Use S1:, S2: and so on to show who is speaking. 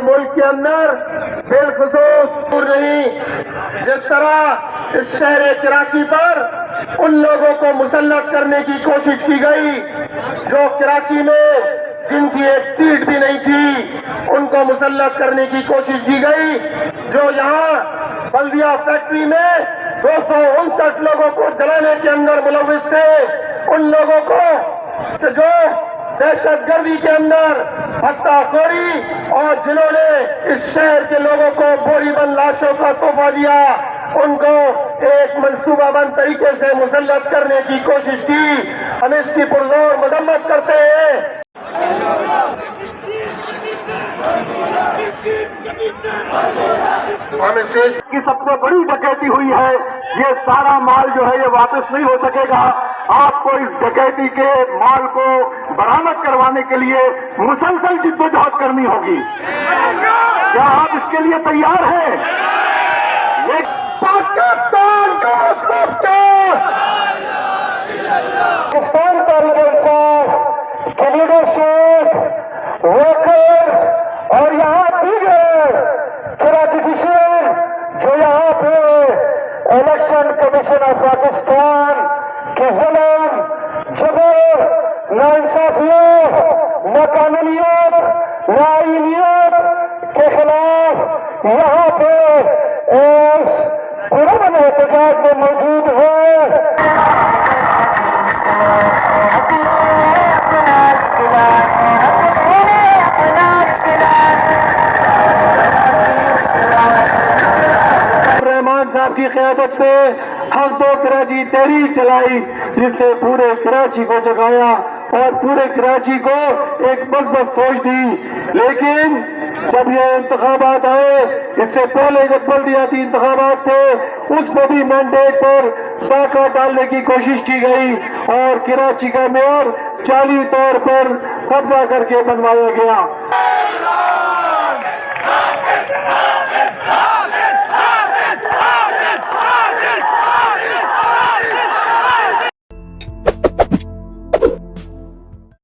S1: मुल्क के अंदर बिलखुसूस नहीं, जिस तरह इस शहर कराची पर उन लोगों को मुसल्लत करने की कोशिश की गई जो कराची में जिनकी एक सीट भी नहीं थी, उनको मुसल्लत करने की कोशिश की गई। जो यहाँ बल्दिया फैक्ट्री में 259 लोगों को जलाने के अंदर मुलविस थे, उन लोगों को जो दहशतगर्दी के अंदर हत्याखोरी और जिन्होंने इस शहर के लोगों को बोरीबंद लाशों का तोहफा दिया, उनको एक मंसूबाबंद तरीके से मुसल्लत करने की कोशिश की। हम इसकी पुरजोर मजम्मत करते हैं। हम स्टेज की सबसे बड़ी डकैती हुई है, ये सारा माल जो है ये वापस नहीं हो सकेगा। आपको इस डकैती के माल को बरामद करवाने के लिए मुसलसल जिद्दोजहद करनी होगी। क्या आप इसके लिए तैयार हैं? ये पाकिस्तान का पाकिस्तान तहरीक इंसाफ की लीडरशिप, वर्कर्स और यहाँ दीगर कराची डिवीजन जो यहाँ पे इलेक्शन कमीशन ऑफ पाकिस्तान के जुल्म, जबर, नाइंसाफियों, नाकानूनियत, नाइनियत के खिलाफ यहाँ पे इस पुरअमन एहतजाज में मौजूद है। साहब की क़यादत में हक दो कराची तहरीक चलाई, जिसने पूरे कराची को जगाया और पूरे कराची को एक मज़बूत सोच दी। लेकिन जब ये इंतखाबात आए, इससे पहले जब बल्दियाती इंतखाबात थे, उसमें भी मैंडेट पर डाका डालने की कोशिश की गई और कराची का मेयर जाली तौर पर कब्जा करके बनवाया गया।